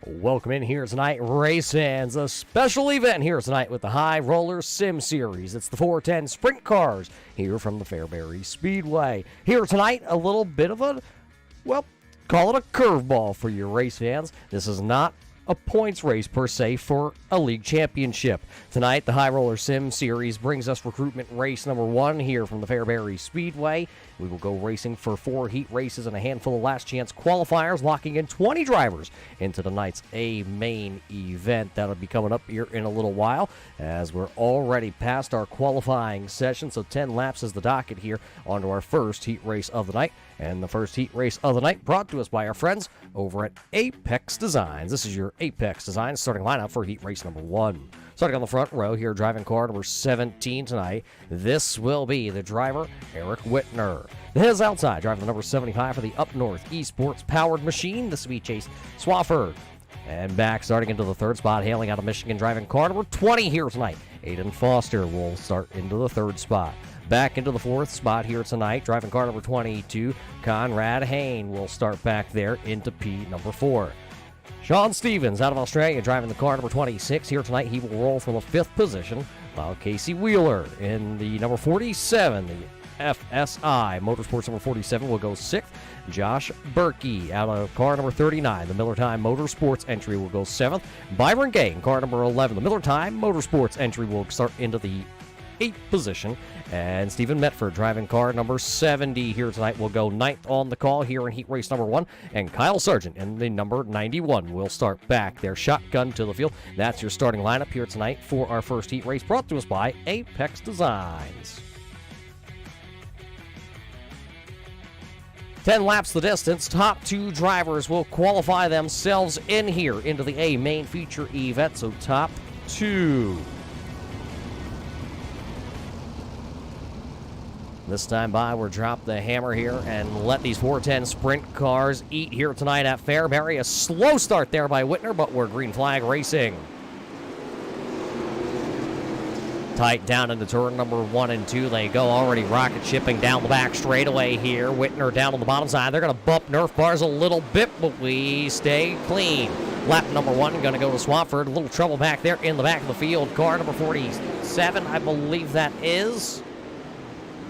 Welcome in here tonight, race fans. A special event here tonight with the High Roller Sim Series. It's the 410 Sprint Cars here from the Fairbury Speedway. Here tonight, a little bit of a, well, call it a curveball for your race fans. This is not a points race per se for a league championship. Tonight, the High Roller Sim Series brings us recruitment race number 1 here from the Fairbury Speedway. We will go racing for 4 heat races and a handful of last chance qualifiers, locking in 20 drivers into tonight's A main event. That'll be coming up here in a little while, as we're already past our qualifying session. So 10 laps is the docket here onto our first heat race of the night. And the first heat race of the night brought to us by our friends over at Apex Designs. This is your Apex Designs starting lineup for heat race number 1. Starting on the front row here, driving car number 17 tonight. This will be the driver, Eric Whitner. His outside, driving the number 75 for the Up North Esports Powered Machine. This will be Chase Swafford. And back, starting into the third spot, hailing out of Michigan, driving car number 20 here tonight. Aiden Foster will start into the third spot. Back into the fourth spot here tonight, driving car number 22, Conrad Hain will start back there into P number 4. Sean Stevens out of Australia driving the car number 26 here tonight. He will roll from the 5th position, while Casey Wheeler in the number 47, the FSI Motorsports number 47 will go 6th. Josh Berkey out of car number 39, the Miller Time Motorsports entry will go 7th. Byron Gay in car number 11, the Miller Time Motorsports entry will start into the 8th position, and Stephen Metford driving car number 70 here tonight will go 9th on the call here in heat race number 1, and Kyle Sargent in the number 91 will start back their shotgun to the field. That's your starting lineup here tonight for our first heat race, brought to us by Apex Designs. 10 laps the distance. Top 2 drivers will qualify themselves in here into the A main feature event, so top 2. This time by, we'll drop the hammer here and let these 410 sprint cars eat here tonight at Fairbury. A slow start there by Whitner, but we're green flag racing. Tight down into turn number 1 and 2 they go, already rocket shipping down the back straightaway here. Whitner down on the bottom side. They're going to bump Nerf bars a little bit, but we stay clean. Lap number 1 going to go to Swafford. A little trouble back there in the back of the field. Car number 47, I believe that is.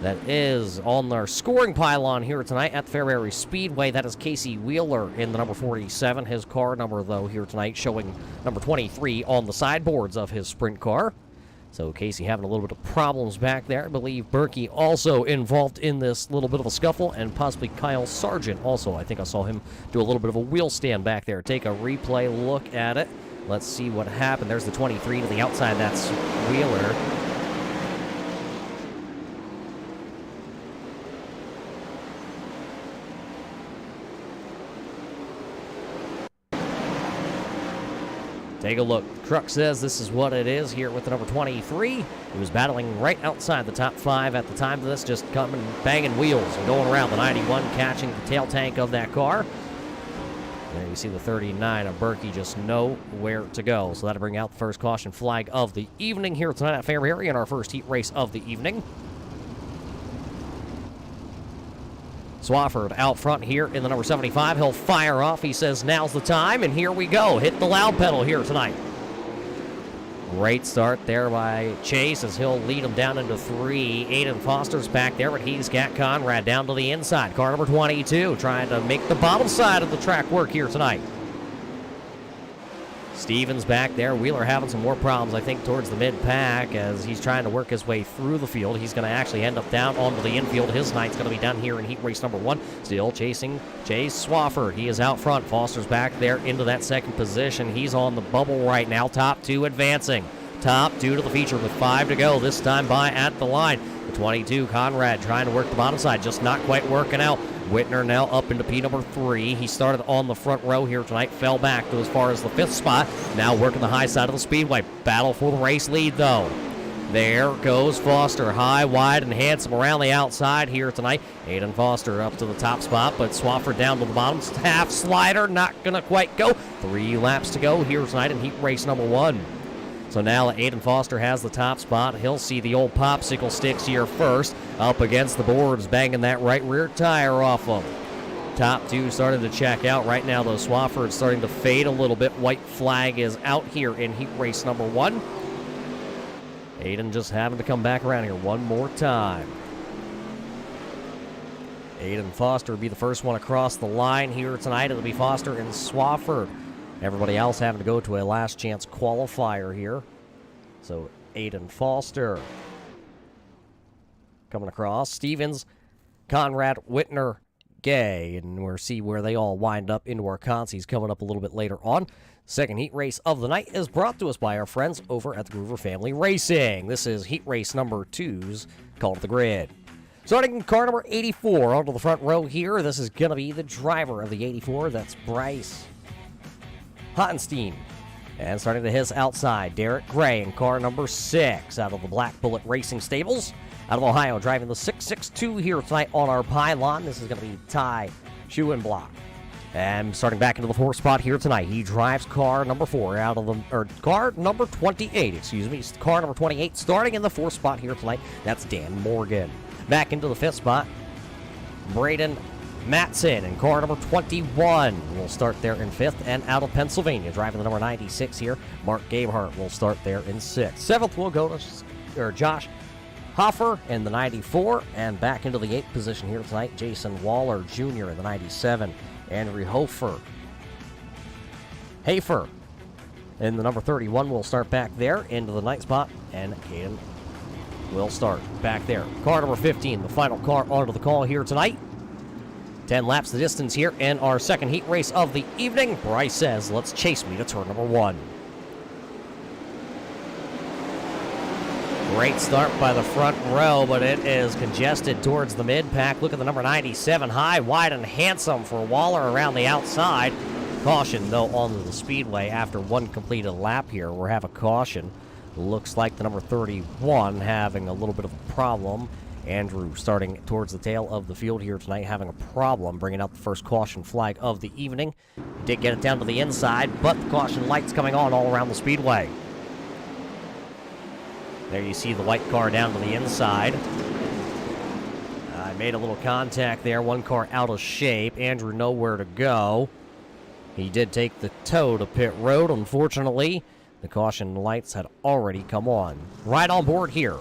That is on our scoring pylon here tonight at the Fairbury Speedway. That is Casey Wheeler in the number 47. His car number, though, here tonight showing number 23 on the sideboards of his sprint car. So Casey having a little bit of problems back there. I believe Berkey also involved in this little bit of a scuffle, and possibly Kyle Sargent also. I think I saw him do a little bit of a wheel stand back there. Take a replay look at it. Let's see what happened. There's the 23 to the outside. That's Wheeler. Take a look. Truck says this is what it is here with the number 23. He was battling right outside the top 5 at the time of this, just coming, banging wheels and going around the 91, catching the tail tank of that car. There you see the 39 of Berkey just nowhere to go. So that'll bring out the first caution flag of the evening here tonight at Fairbury in our first heat race of the evening. Swafford out front here in the number 75. He'll fire off. He says now's the time, and here we go. Hit the loud pedal here tonight. Great start there by Chase as he'll lead him down into 3. Aiden Foster's back there, but he's got Conrad down to the inside. Car number 22 trying to make the bottom side of the track work here tonight. Stevens back there. Wheeler having some more problems, I think, towards the mid-pack as he's trying to work his way through the field. He's going to actually end up down onto the infield. His night's going to be done here in heat race number 1. Still chasing Chase Swafford. He is out front. Foster's back there into that second position. He's on the bubble right now. Top 2 advancing. Top 2 to the feature with 5 to go. This time by at the line. The 22, Conrad, trying to work the bottom side. Just not quite working out. Whitner now up into P number 3. He started on the front row here tonight, fell back to as far as the 5th spot. Now working the high side of the speedway. Battle for the race lead, though. There goes Foster, high, wide, and handsome around the outside here tonight. Aiden Foster up to the top spot, but Swafford down to the bottom. Half slider, not going to quite go. 3 laps to go here tonight in heat race number 1. So now Aiden Foster has the top spot. He'll see the old popsicle sticks here first. Up against the boards, banging that right rear tire off them. Top two starting to check out right now, though. Swafford starting to fade a little bit. White flag is out here in heat race number 1. Aiden just having to come back around here one more time. Aiden Foster will be the first one across the line here tonight. It'll be Foster and Swafford. Everybody else having to go to a last chance qualifier here. So Aiden Foster coming across. Stevens, Conrad, Whitner, Gay. And we'll see where they all wind up into our consies coming up a little bit later on. Second heat race of the night is brought to us by our friends over at the Groover Family Racing. This is heat race number 2's Call to the Grid. Starting in car number 84 onto the front row here, this is going to be the driver of the 84. That's Bryce Hottenstein. And starting to his outside, Derek Gray in car number 6 out of the Black Bullet Racing Stables. Out of Ohio, driving the 662 here tonight on our pylon. This is going to be Ty Schuenblock. And starting back into the 4th spot here tonight, he drives car number 4 out of the, or car number 28, excuse me. Car number 28 starting in the 4th spot here tonight. That's Dan Morgan. Back into the 5th spot, Braden Matson in car number 21 will start there in 5th. And out of Pennsylvania, driving the number 96 here, Mark Gabehart will start there in 6th. 7th will go to Josh Hoffer in the 94. And back into the 8th position here tonight, Jason Waller Jr. in the 97. Andrew Hafer in the number 31 will start back there into the 9th spot. And Caden will start back there. Car number 15, the final car onto the call here tonight. 10 laps the distance here in our second heat race of the evening. Bryce says, let's chase me to turn number 1. Great start by the front row, but it is congested towards the mid-pack. Look at the number 97, high, wide, and handsome for Waller around the outside. Caution, though, onto the speedway after one completed lap here. We'll have a caution. Looks like the number 31 having a little bit of a problem. Andrew starting towards the tail of the field here tonight, having a problem bringing out the first caution flag of the evening. Did get it down to the inside, but the caution lights coming on all around the speedway. There you see the white car down to the inside. I made a little contact there. One car out of shape. Andrew nowhere to go. He did take the tow to pit road. Unfortunately, the caution lights had already come on. Right on board here,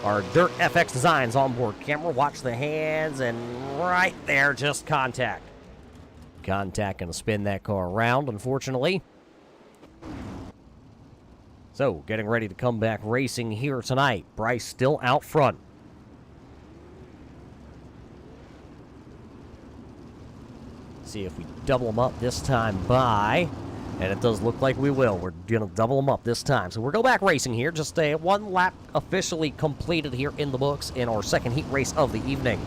our Dirt FX Designs onboard camera. Watch the hands, and right there, just contact. Contact going to spin that car around, unfortunately. So, getting ready to come back racing here tonight. Bryce still out front. See if we double them up this time by, and it does look like we will. We're going to double them up this time. So we'll go back racing here. Just a one lap officially completed here in the books in our second heat race of the evening.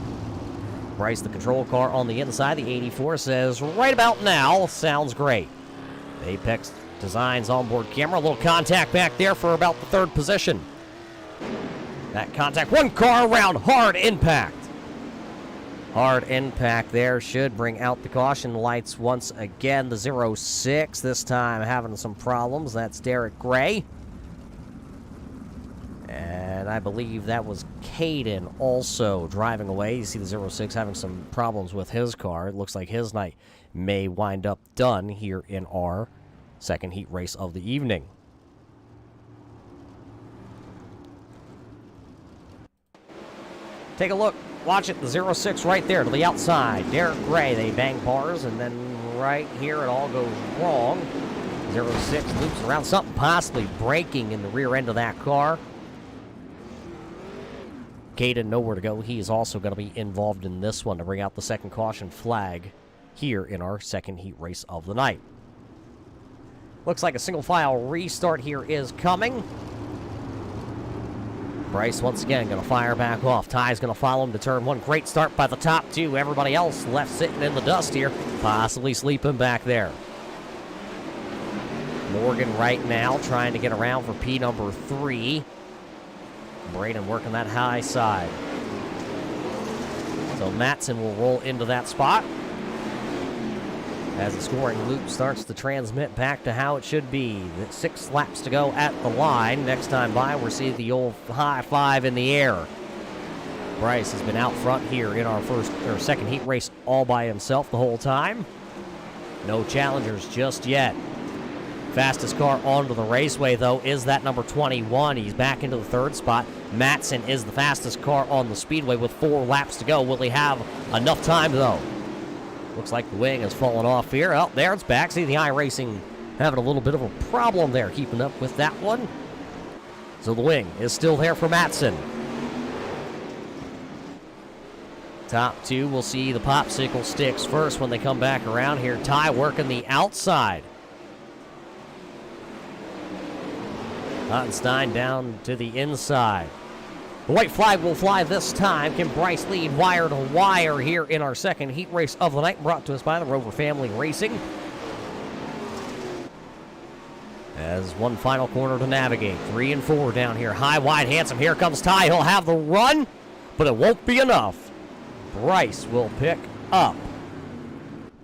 Bryce, the control car on the inside. The 84 says right about now. Sounds great. Apex Designs onboard camera. A little contact back there for about the 3rd position. That contact. One car around. Hard impact. Hard impact there should bring out the caution lights once again. The 06 this time having some problems. That's Derek Gray. And I believe that was Caden also driving away. You see the 06 having some problems with his car. It looks like his night may wind up done here in our second heat race of the evening. Take a look. Watch it. The 06 right there to the outside. Derek Gray. They bang bars, and then right here it all goes wrong. 06 loops around. Something possibly breaking in the rear end of that car. Caden nowhere to go. He is also going to be involved in this one to bring out the second caution flag here in our second heat race of the night. Looks like a single file restart here is coming. Bryce once again going to fire back off. Ty's going to follow him to turn 1. Great start by the top 2. Everybody else left sitting in the dust here, possibly sleeping back there. Morgan right now trying to get around for P number 3. Braden working that high side. So Matson will roll into that spot as the scoring loop starts to transmit back to how it should be. 6 laps to go at the line. Next time by, we'll see the old high 5 in the air. Bryce has been out front here in our second heat race all by himself the whole time. No challengers just yet. Fastest car onto the raceway, though, is that number 21. He's back into the third spot. Matson is the fastest car on the speedway with 4 laps to go. Will he have enough time, though? Looks like the wing has fallen off here. Oh, there it's back. See the iRacing having a little bit of a problem there, keeping up with that one. So the wing is still there for Matson. Top 2, we'll see the popsicle sticks first when they come back around here. Ty working the outside. Ottenstein down to the inside. The white flag will fly this time. Can Bryce lead wire to wire here in our second heat race of the night, brought to us by the Rover Family Racing. As one final corner to navigate. 3 and 4 down here. High, wide, handsome. Here comes Ty. He'll have the run, but it won't be enough. Bryce will pick up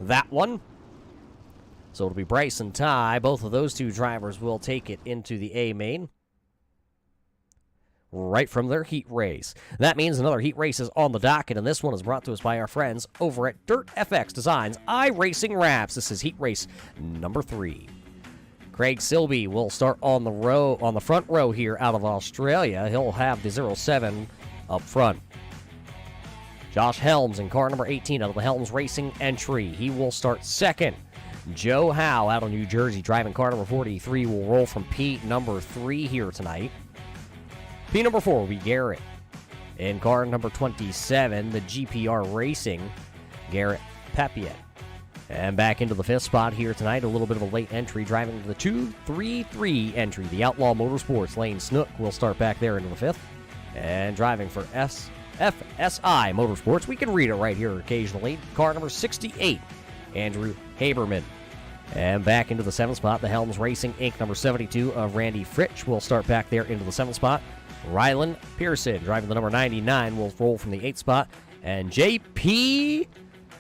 that one. So it'll be Bryce and Ty. Both of those two drivers will take it into the A main right from their heat race. That means another heat race is on the docket, and this one is brought to us by our friends over at Dirt FX Designs iRacing Wraps. This is heat race number 3. Craig Silby will start on the front row here out of Australia. He'll have the 07 up front. Josh Helms in car number 18 out of the Helms Racing entry. He will start second. Joe Howe out of New Jersey driving car number 43 will roll from P number 3 here tonight. P number 4 will be Garrett. In car number 27, the GPR Racing, Garrett Papiet. And back into the 5th spot here tonight, a little bit of a late entry, driving into the 2-3-3 entry. The Outlaw Motorsports, Lane Snook, will start back there into the 5th. And driving for FSI Motorsports, we can read it right here occasionally, car number 68, Andrew Haberman. And back into the 7th spot, the Helms Racing Inc. number 72 of Randy Fritsch will start back there into the 7th spot. Rylan Pearson, driving the number 99, will roll from the 8th spot. And J.P.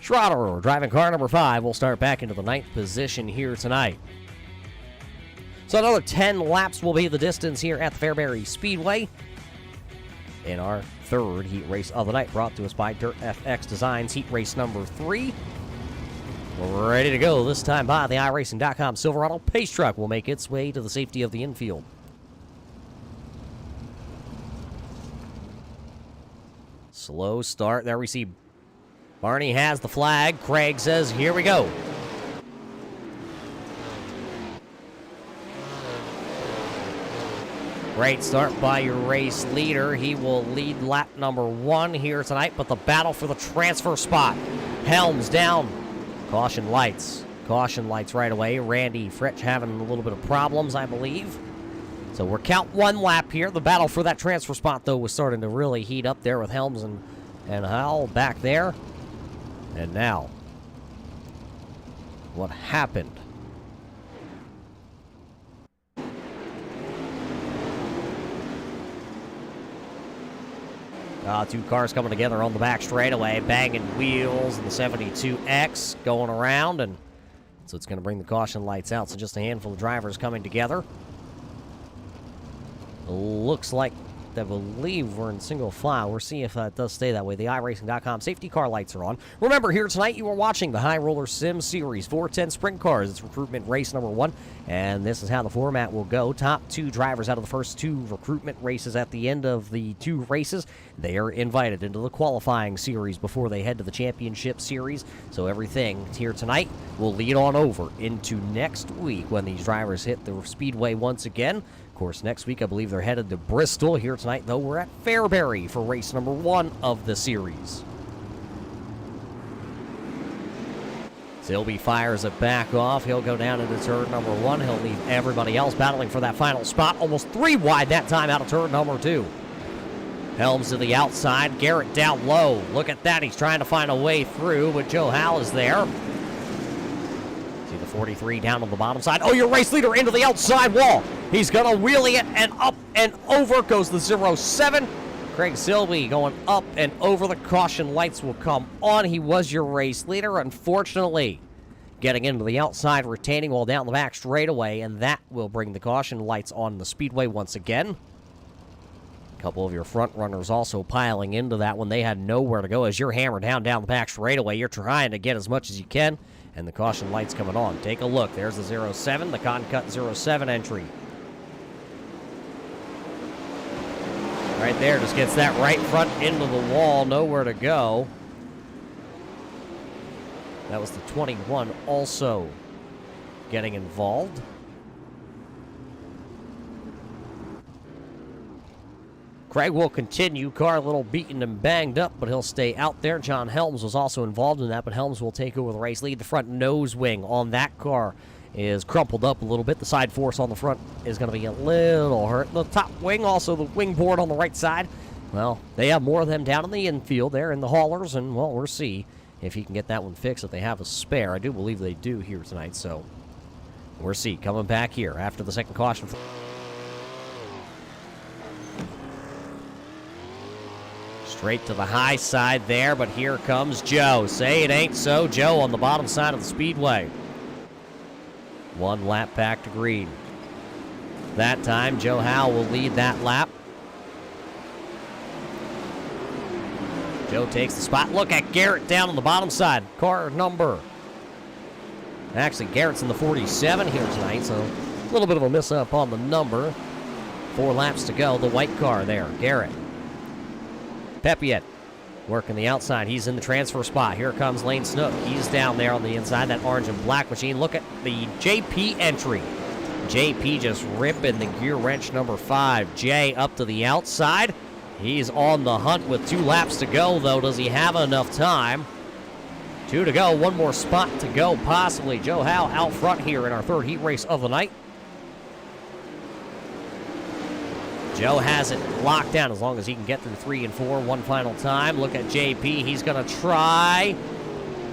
Schroeder, driving car number 5, will start back into the 9th position here tonight. So another 10 laps will be the distance here at the Fairbury Speedway in our 3rd heat race of the night, brought to us by Dirt FX Designs, heat race number 3. We're ready to go, this time by the iRacing.com Silverado Pace Truck will make its way to the safety of the infield. Slow start. There we see Barney has the flag. Craig says, here we go. Great start by your race leader. He will lead lap number 1 here tonight, but the battle for the transfer spot. Helms down. Caution lights. Caution lights right away. Randy Fritsch having a little bit of problems, I believe. So we're count 1 lap here. The battle for that transfer spot, though, was starting to really heat up there with Helms and Howell back there. And now, what happened? 2 cars coming together on the back straightaway, banging wheels, and the 72X going around, and so it's going to bring the caution lights out. So just a handful of drivers coming together. Looks like, I believe we're in single file. We'll see if that does stay that way. The iRacing.com safety car lights are on. Remember, here tonight you are watching the High Roller Sim Series 410 Sprint Cars. It's recruitment race number 1, and this is how the format will go. Top 2 drivers out of the first 2 recruitment races. At the end of the 2 races, they are invited into the qualifying series before they head to the championship series. So everything here tonight will lead on over into next week when these drivers hit the speedway once again. Of course, next week I believe they're headed to Bristol. Here tonight, though, we're at Fairbury for race number 1 of the series. Silby fires it back off. He'll go down into turn number 1. He'll leave everybody else battling for that final spot. Almost 3 wide that time out of turn number 2. Helms to the outside. Garrett down low. Look at that. He's trying to find a way through, but Joe Howell is there. See the 43 down on the bottom side. Oh, your race leader into the outside wall. He's going to wheelie it, and up and over goes the 07. Craig Silby going up and over. The caution lights will come on. He was your race leader, unfortunately. Getting into the outside, retaining while down the back straightaway, and that will bring the caution lights on the speedway once again. A couple of your front runners also piling into that one. They had nowhere to go as you're hammered down the back straightaway. You're trying to get as much as you can, and the caution light's coming on. Take a look. There's the 07, the Cotton Cut 07 entry. Right there, just gets that right front into the wall, nowhere to go. That was the 21 also getting involved. Craig will continue. Car a little beaten and banged up, but he'll stay out there. John Helms was also involved in that, but Helms will take over the race lead. The front nose wing on that car is crumpled up a little bit. The side force on the front is going to be a little hurt. The top wing, also the wing board on the right side, well, they have more of them down in the infield there in the haulers, and, well, we'll see if he can get that one fixed, if they have a spare. I do believe they do here tonight, so we'll see. Coming back here after the second caution. Straight to the high side there, but here comes Joe. Say it ain't so. Joe on the bottom side of the speedway. One lap back to green. That time, Joe Howe will lead that lap. Joe takes the spot. Look at Garrett down on the bottom side. Car number. Actually, Garrett's in the 47 here tonight, so a little bit of a miss up on the number. 4 laps to go. The white car there, Garrett. Pepiet working the outside. He's in the transfer spot. Here comes Lane Snook. He's down there on the inside, that orange and black machine. Look at the JP entry. JP just ripping the gear wrench number 5. Jay up to the outside. He's on the hunt with 2 laps to go, though. Does he have enough time? 2 to go. 1 more spot to go, possibly. Joe Howe out front here in our 3rd heat race of the night. Joe has it locked down as long as he can get through 3 and 4 one final time. Look at JP. He's going to try.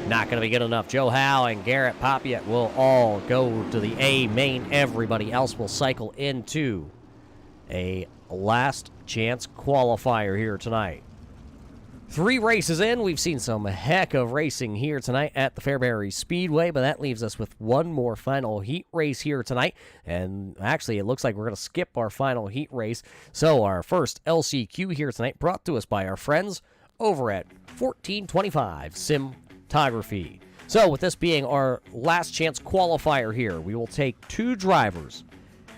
Not going to be good enough. Joe Howe and Garrett Papiet will all go to the A main. Everybody else will cycle into a last chance qualifier here tonight. 3 races in. We've seen some heck of racing here tonight at the Fairbury Speedway, but that leaves us with 1 more final heat race here tonight. And actually, it looks like we're going to skip our final heat race. So our first LCQ here tonight brought to us by our friends over at 1425 Simtography. So with this being our last chance qualifier here, we will take 2 drivers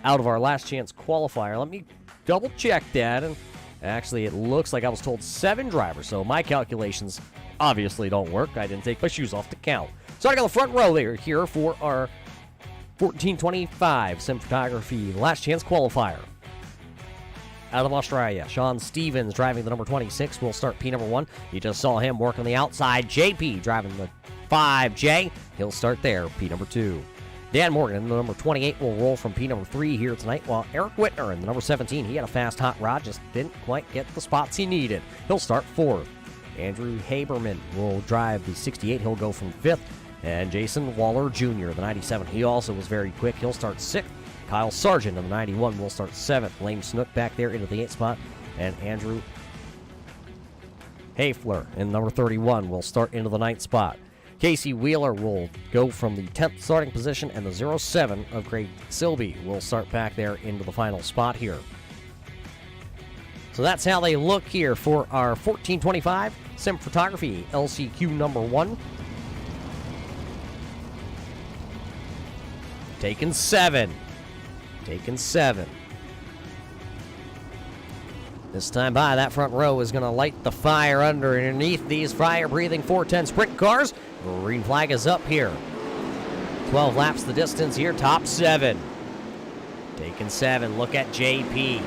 out of our last chance qualifier. Let me double check that, and actually, it looks like I was told 7 drivers, so my calculations obviously don't work. I didn't take my shoes off to count. Starting on the front row there here for our 1425 Sim Photography Last Chance Qualifier. Out of Australia, Sean Stevens driving the number 26 will start P number 1. You just saw him work on the outside. JP driving the 5J. He'll start there, P number 2. Dan Morgan, the number 28, will roll from P number 3 here tonight, while Eric Whitner in the number 17, he had a fast hot rod, just didn't quite get the spots he needed. He'll start 4th. Andrew Haberman will drive the 68. He'll go from 5th. And Jason Waller Jr., the 97, he also was very quick. He'll start 6th. Kyle Sargent in the 91 will start 7th. Lane Snook back there into the 8th spot. And Andrew Hafler in number 31 will start into the 9th spot. Casey Wheeler will go from the 10th starting position, and the 07 of Craig Silby will start back there into the final spot here. So that's how they look here for our 1425 Sim Photography LCQ number 1. Taking 7. This time by, that front row is going to light the fire underneath these fire-breathing 410 sprint cars. Green flag is up here. 12 laps the distance here, top 7. Taking 7, look at JP.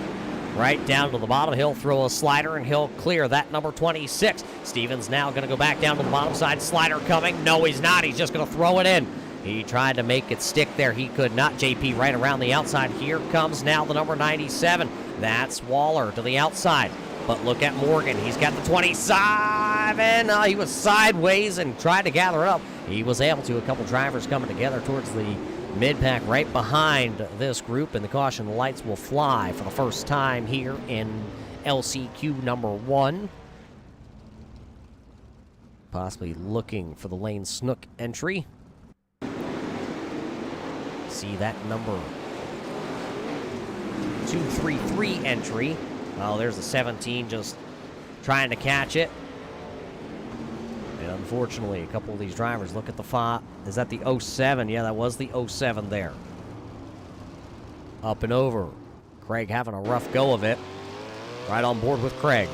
Right down to the bottom, he'll throw a slider and he'll clear that number 26. Stevens now going to go back down to the bottom side. Slider coming. No, he's not. He's just going to throw it in. He tried to make it stick there. He could not. JP right around the outside. Here comes now the number 97. That's Waller to the outside. But look at Morgan. He's got the 27. He was sideways and tried to gather it up. He was able to. A couple drivers coming together towards the mid-pack right behind this group, and the caution lights will fly for the first time here in LCQ number 1. Possibly looking for the Lane Snook entry. See that number 233 entry Oh, there's the 17 just trying to catch it. And unfortunately, a couple of these drivers, look at the 5. Is that the 07? Yeah, that was the 07 there. Up and over. Craig having a rough go of it. Right on board with Craig.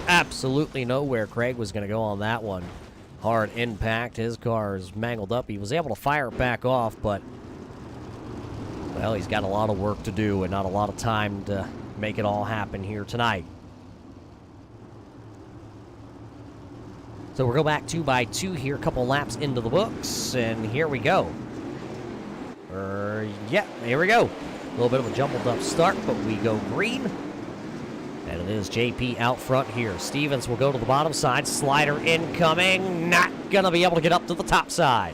Absolutely nowhere Craig was going to go on that one. Hard impact. His car is mangled up. He was able to fire it back off, but, well, he's got a lot of work to do and not a lot of time to make it all happen here tonight. So we'll go back 2x2 here, a couple laps into the books, and here we go. Yeah, here we go. A little bit of a jumbled up start, but we go green. And it is JP out front here. Stevens will go to the bottom side. Slider incoming. Not going to be able to get up to the top side.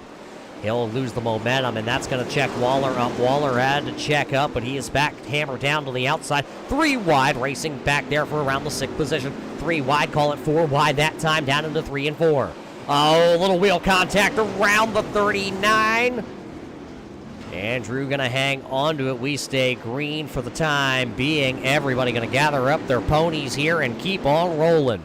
He'll lose the momentum, and that's going to check Waller up. Waller had to check up, but he is back, hammered down to the outside. 3 wide, racing back there for around the 6th position. 3 wide, call it 4 wide that time, down into 3 and 4. Oh, little wheel contact around the 39. Andrew going to hang on to it. We stay green for the time being. Everybody going to gather up their ponies here and keep on rolling.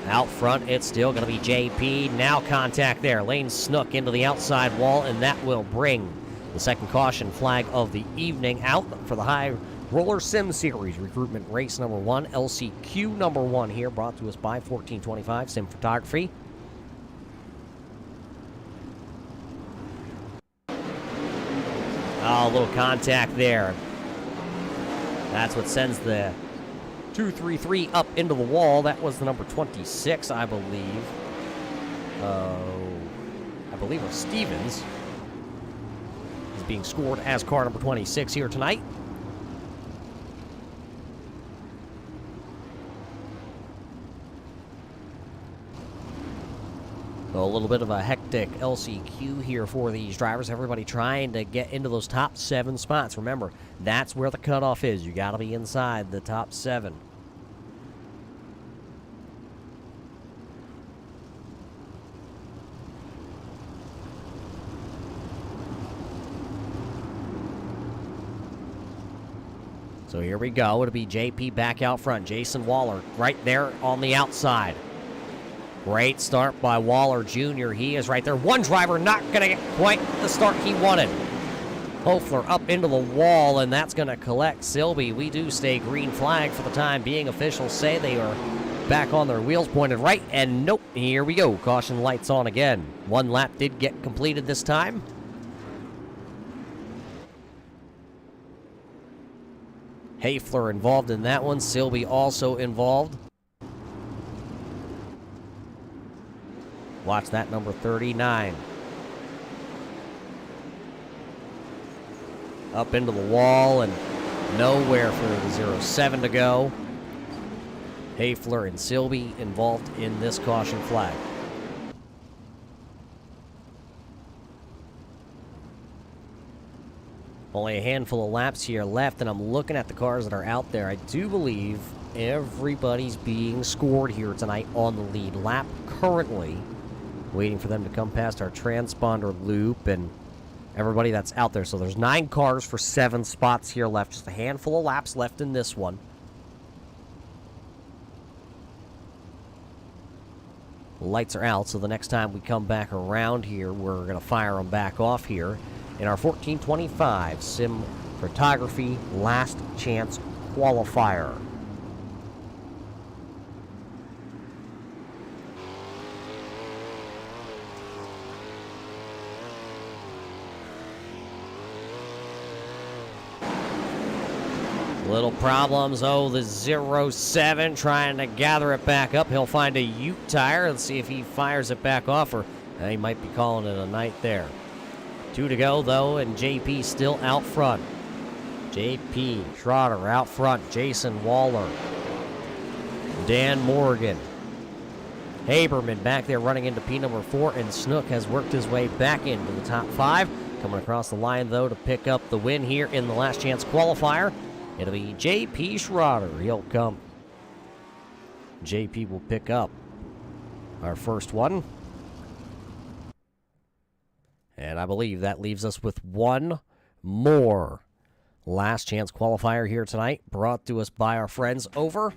Out front, it's still going to be JP. Now contact there. Lane snook into the outside wall, and that will bring the second caution flag of the evening out for the High Roller Sim Series. Recruitment race number 1, LCQ number 1 here, brought to us by 1425 Sim Photography. Oh, a little contact there. That's what sends the 233 up into the wall. That was the number 26, I believe. I believe it was Stevens. Is being scored as car number 26 here tonight. So a little bit of a hectic LCQ here for these drivers. Everybody trying to get into those top 7 spots. Remember, that's where the cutoff is. You got to be inside the top 7. So here we go. It'll be JP back out front. Jason Waller right there on the outside. Great start by Waller Jr. He is right there. One driver not going to get quite the start he wanted. Hofler up into the wall, and that's going to collect Silby. We do stay green flag for the time being. Officials say they are back on their wheels, pointed right, and nope, here we go. Caution lights on again. 1 lap did get completed this time. Hafler involved in that one. Silby also involved. Watch that number 39. Up into the wall and nowhere for the 07 to go. Hafler and Silby involved in this caution flag. Only a handful of laps here left, and I'm looking at the cars that are out there. I do believe everybody's being scored here tonight on the lead lap currently. Waiting for them to come past our transponder loop and everybody that's out there. So there's 9 cars for 7 spots here left. Just a handful of laps left in this one. Lights are out, so the next time we come back around here, we're going to fire them back off here in our 1425 Sim Photography Last Chance Qualifier. Little problems. Oh, the 07 trying to gather it back up. He'll find a Ute tire. Let's see if he fires it back off, or he might be calling it a night there. 2 to go, though, and JP still out front. JP Schroeder out front. Jason Waller. Dan Morgan. Haberman back there running into P number 4, and Snook has worked his way back into the top 5. Coming across the line, though, to pick up the win here in the last chance qualifier. It'll be JP Schroeder. He'll come. JP will pick up our first one. And And I believe that leaves us with one more last chance qualifier here tonight, brought to us by our friends over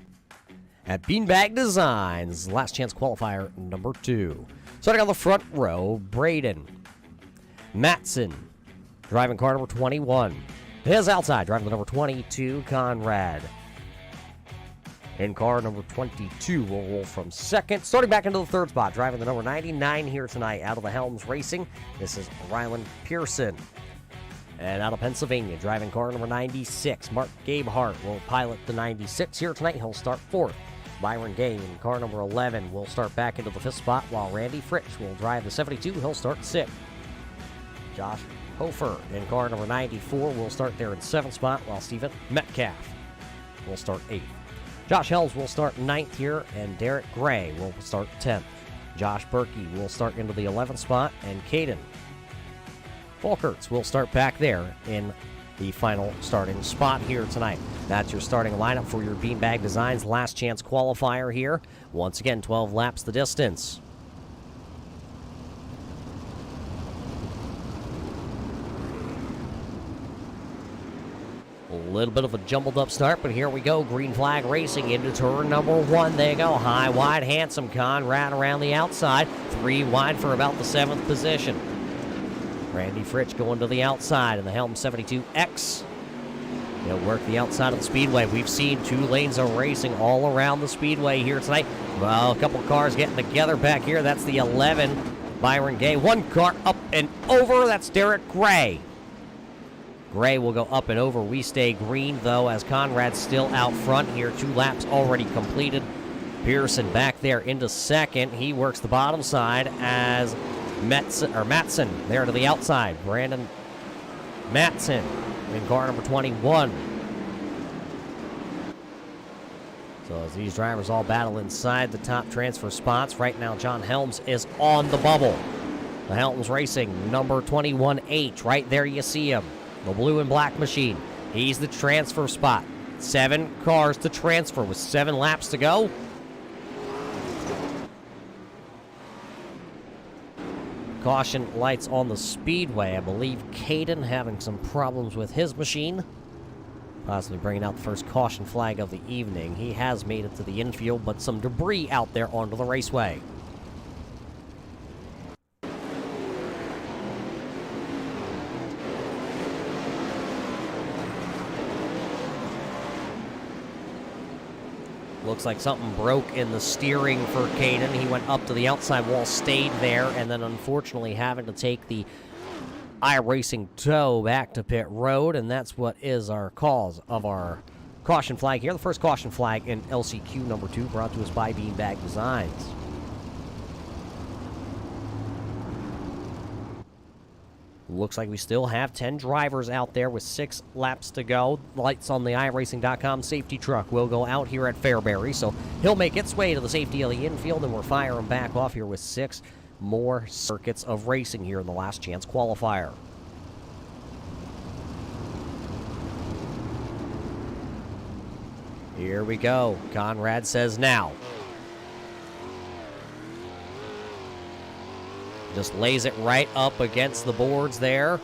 at Beanbag Designs. Last chance qualifier number 2. Starting on the front row, Braden Matson, driving car number 21. His outside, driving the number 22, Conrad. In car number 22 will roll from second. Starting back into the third spot, driving the number 99 here tonight out of the Helms Racing. This is Rylan Pearson. And out of Pennsylvania, driving car number 96, Mark Gabehart will pilot the 96 here tonight. He'll start fourth. Byron Gay in car number 11 will start back into the fifth spot, while Randy Fritsch will drive the 72. He'll start sixth. Josh Hofer in car number 94 will start there in seventh spot, while Stephen Metcalf will start eighth. Josh Helms will start ninth here, and Derek Gray will start 10th. Josh Berkey will start into the 11th spot, and Caden Volkerts will start back there in the final starting spot here tonight. That's your starting lineup for your Beanbag Designs last chance qualifier here. Once again, 12 laps the distance. A little bit of a jumbled up start, but here we go. Green flag racing into turn number 1. There you go. High, wide, handsome Conrad around the outside. 3 wide for about the 7th position. Randy Fritsch going to the outside in the Helm 72X. He'll work the outside of the speedway. We've seen 2 lanes of racing all around the speedway here tonight. Well, a couple of cars getting together back here. That's the 11, Byron Gay. 1 car up and over. That's Derek Gray. Gray will go up and over. We stay green, though, as Conrad's still out front here. 2 laps already completed. Pearson back there into second. He works the bottom side as Matson there to the outside. Brandon Matson in car number 21. So as these drivers all battle inside the top transfer spots, right now John Helms is on the bubble. The Helms Racing number 21H, right there you see him. The blue and black machine. He's the transfer spot. 7 cars to transfer with 7 laps to go. Caution lights on the speedway. I believe Caden having some problems with his machine. Possibly bringing out the first caution flag of the evening. He has made it to the infield, but some debris out there onto the raceway. Looks like something broke in the steering for Caden. He went up to the outside wall, stayed there, and then unfortunately having to take the iRacing tow back to pit road, and that's what is our cause of our caution flag here. The first caution flag in LCQ number 2, brought to us by Beanbag Designs. Looks like we still have 10 drivers out there with 6 laps to go. Lights on the iRacing.com safety truck will go out here at Fairbury, so he'll make its way to the safety of the infield, and we're firing back off here with 6 more circuits of racing here in the last chance qualifier. Here we go. Conrad says now. Just lays it right up against the boards there.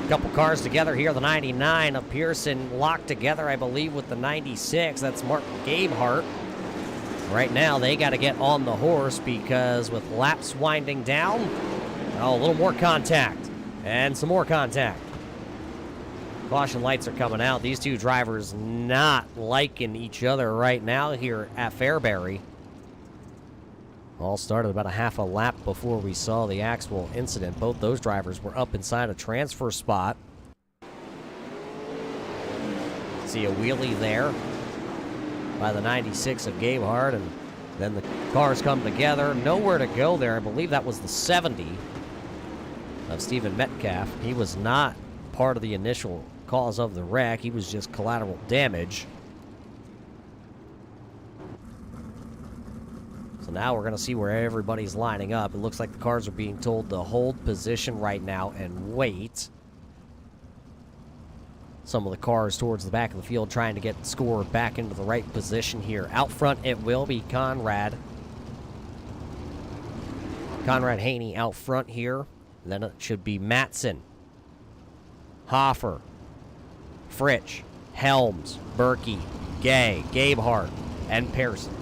A couple cars together here. The 99 of Pearson locked together, I believe, with the 96. That's Mark Gabehart. Right now, they got to get on the horse because with laps winding down, a little more contact and some more contact. Caution lights are coming out. These 2 drivers not liking each other right now here at Fairbury. All started about a half a lap before we saw the actual incident. Both those drivers were up inside a transfer spot. See a wheelie there by the 96 of Gabehart, and then the cars come together. Nowhere to go there. I believe that was the 70 of Stephen Metcalf. He was not part of the initial cause of the wreck. He was just collateral damage. So now we're going to see where everybody's lining up. It looks like the cars are being told to hold position right now and wait. Some of the cars towards the back of the field trying to get scored back into the right position here. Out front, it will be Conrad Haney out front here. And then it should be Matson, Hoffer, Fritsch, Helms, Berkey, Gay, Gabehart, and Pearson.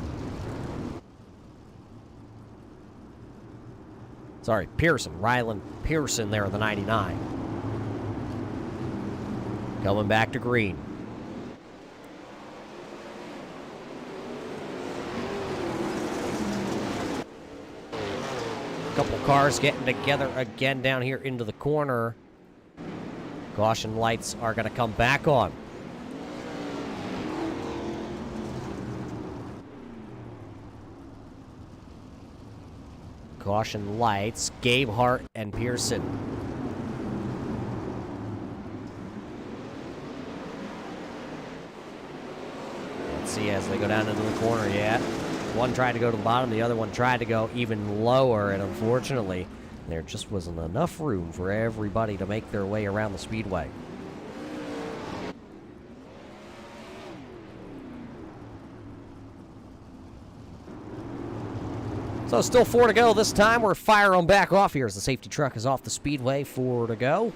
Sorry, Pearson. Ryland Pearson there in the 99. Coming back to green. A couple cars getting together again down here into the corner. Caution lights are going to come back on. Caution lights, Gabehart and Pearson. Let's see as they go down into the corner. Yeah, one tried to go to the bottom, the other one tried to go even lower, and unfortunately, there just wasn't enough room for everybody to make their way around the speedway. So still 4 to go this time. We're firing back off here as the safety truck is off the speedway. 4 to go.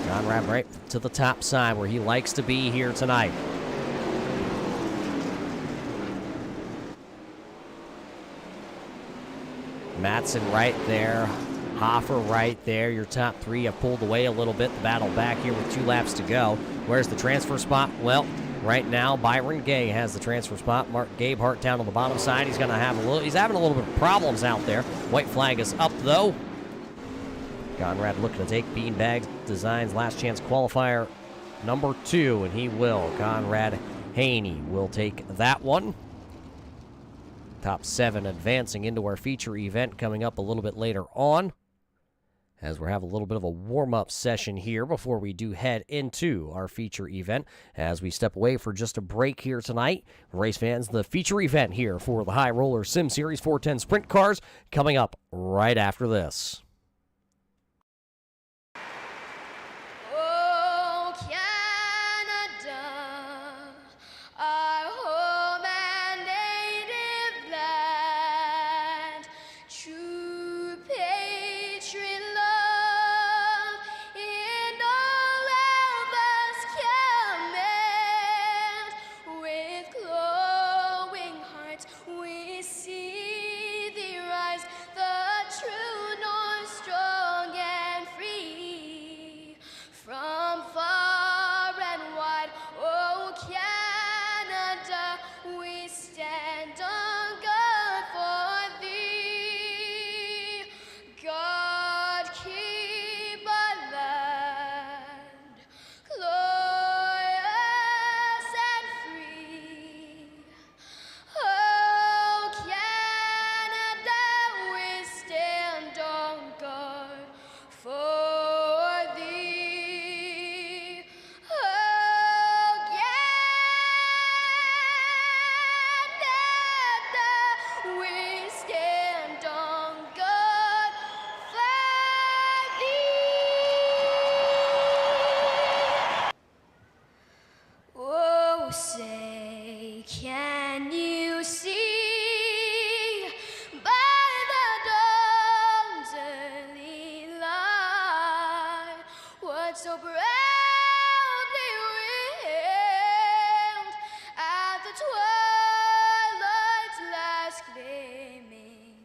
Conrad right to the top side where he likes to be here tonight. Matson right there. Hoffer right there. Your top three have pulled away a little bit. The battle back here with 2 laps to go. Where's the transfer spot? Well, right now, Byron Gay has the transfer spot. Mark Gabehart down on the bottom side. He's having a little bit of problems out there. White flag is up, though. Conrad looking to take Beanbag Designs last chance qualifier number 2, and he will. Conrad Haney will take that one. Top 7 advancing into our feature event coming up a little bit later on, as we're having a little bit of a warm-up session here before we do head into our feature event. As we step away for just a break here tonight, race fans, the feature event here for the High Roller Sim Series 410 Sprint Cars coming up right after this. Oh, Canada, our home and native land, true patriot love in all of us command. With glowing hearts we see thee rise, the true north, strong and free. From far and wide, oh Canada, we stand on guard for thee. God keep our land glorious and free. Oh Canada, we stand on guard for thee. Oh Canada, we stand on guard for thee. Oh, say, can you see by the dawn's early light what so proudly we hailed at the twilight's last gleaming,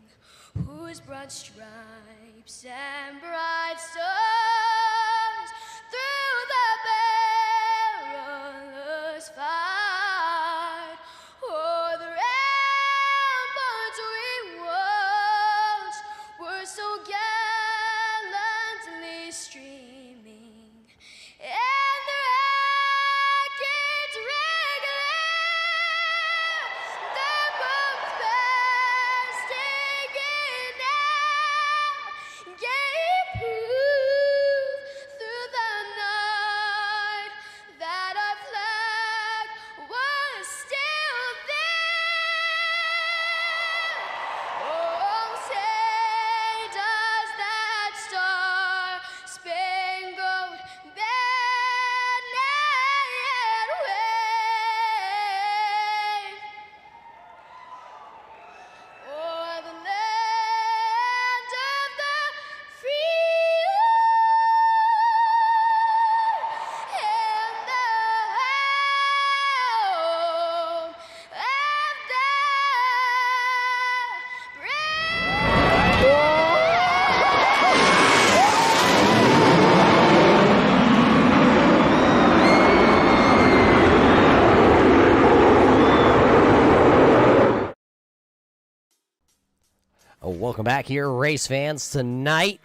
whose broad stripes and bright stars through the perilous fight o'er the ramparts we watched were so gallantly streaming, and the rockets regular, the bombs bursting in air, gave proof Welcome back here, race fans. Tonight,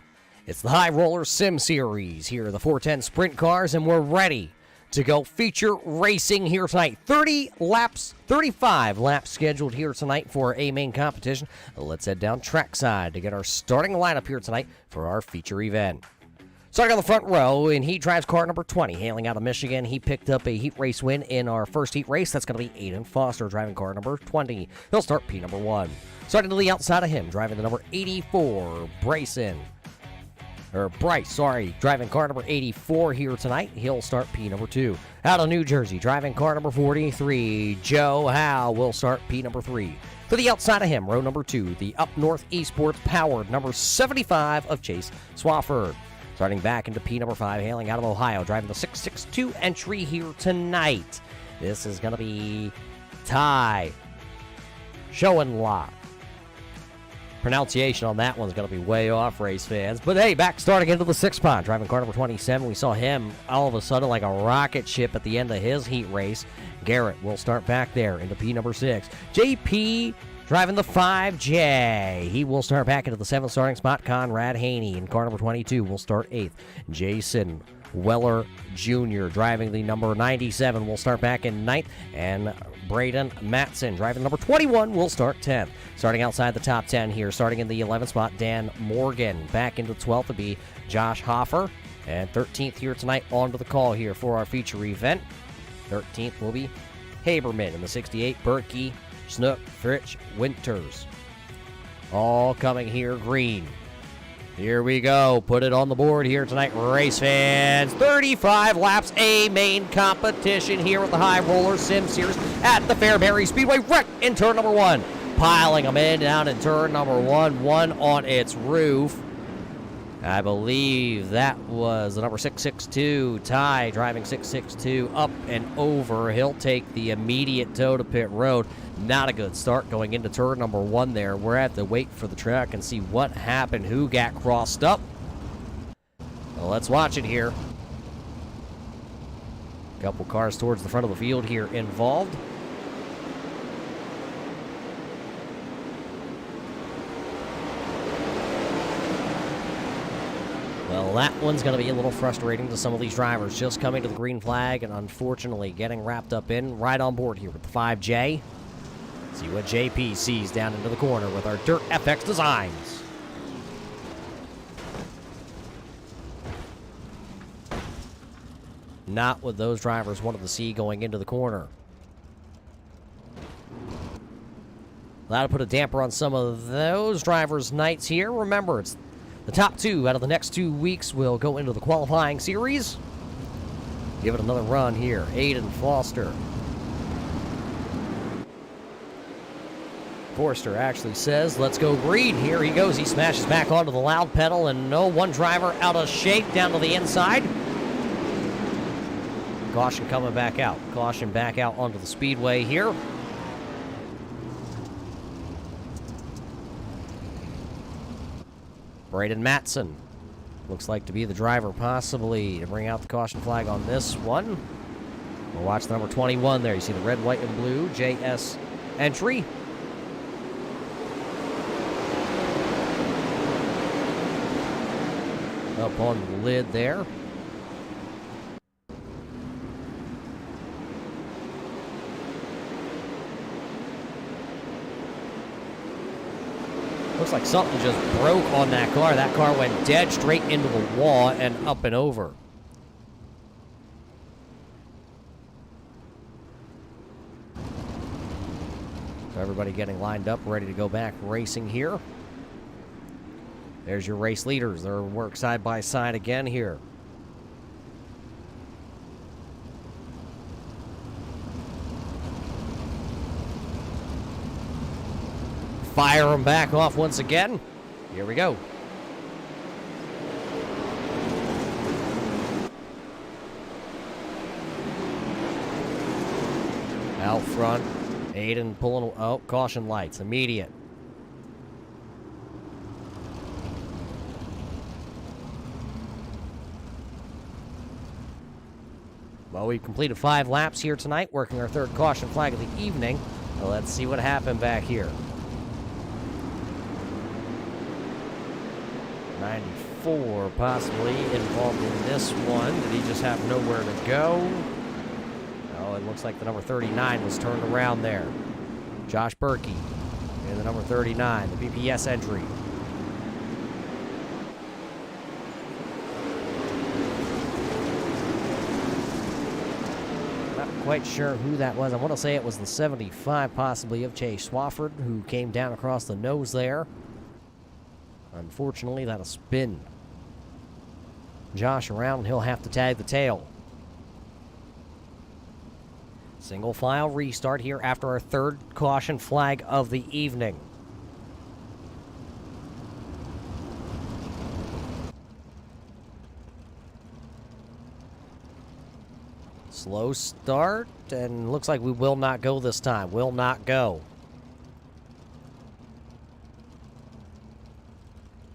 it's the High Roller Sim Series. Here are the 410 Sprint Cars, and we're ready to go feature racing here tonight. 35 laps scheduled here tonight for a main competition. Let's head down trackside to get our starting lineup here tonight for our feature event. Starting on the front row, and he drives car number 20, hailing out of Michigan. He picked up a heat race win in our first heat race. That's going to be Aiden Foster driving car number 20. He'll start P number 1. Starting to the outside of him, driving the number 84, Bryce, driving car number 84 here tonight. He'll start P number 2. Out of New Jersey, driving car number 43, Joe Howe will start P number 3. To the outside of him, row number 2, the Up North Esports powered number 75 of Chase Swafford. Starting back into P number 5, hailing out of Ohio, driving the 662 entry here tonight. This is going to be Ty Schoenlock. Pronunciation on that one's going to be way off, race fans. But hey, back starting into the 6th spot, driving car number 27. We saw him all of a sudden like a rocket ship at the end of his heat race. Garrett will start back there into P number 6. JP driving the 5J. He will start back into the 7th starting spot. Conrad Haney in car number 22 will start 8th. Jason Weller Jr. driving the number 97 will start back in 9th. And Braden Matson driving number 21 will start 10th. Starting outside the top 10 here, starting in the 11th spot, Dan Morgan. Back into 12th will be Josh Hoffer. And 13th here tonight, on to the call here for our feature event. 13th will be Haberman in the 68, Berkey, Snook, Fritch, Winters. All coming here green. Here we go. Put it on the board here tonight, race fans. 35 laps, a main competition here with the High Roller Sim Series at the Fairbury Speedway. Wreck in turn number 1. Piling them in down in turn number 1. One on its roof. I believe that was the number 662, Ty, driving 662 up and over. He'll take the immediate tow to pit road. Not a good start going into turn number 1 there. We're at the wait for the track and see what happened, who got crossed up. Well, let's watch it here. A couple cars towards the front of the field here involved. Well, that one's going to be a little frustrating to some of these drivers. Just coming to the green flag and unfortunately getting wrapped up in. Right on board here with the 5J. See what JP sees down into the corner with our Dirt FX designs. Not what those drivers wanted to see going into the corner. That'll put a damper on some of those drivers' nights here. Remember, it's the top 2 out of the next 2 weeks will go into the qualifying series. Give it another run here. Aiden Foster. Forster actually says, let's go green. Here he goes. He smashes back onto the loud pedal, and no one driver out of shape down to the inside. Caution coming back out. Caution back out onto the speedway here. Braden Matson looks like to be the driver possibly to bring out the caution flag on this one. We'll watch the number 21 there. You see the red, white, and blue JS entry. Up on the lid there. Looks like something just broke on that car. That car went dead straight into the wall and up and over. So everybody getting lined up, ready to go back racing here. There's your race leaders. They'll work side by side again here. Fire them back off once again. Here we go. Out front, Aiden pulling, oh, caution lights, immediate. Well, we've completed 5 laps here tonight, working our 3rd caution flag of the evening. Well, let's see what happened back here. 94 possibly involved in this one. Did he just have nowhere to go? Oh, it looks like the number 39 was turned around there. Josh Berkey and the number 39, the BPS entry. Not quite sure who that was. I want to say it was the 75 possibly of Chase Swafford who came down across the nose there. Unfortunately, that'll spin Josh around, and he'll have to tag the tail. Single file restart here after our third caution flag of the evening. Slow start, and looks like we will not go this time. Will not go.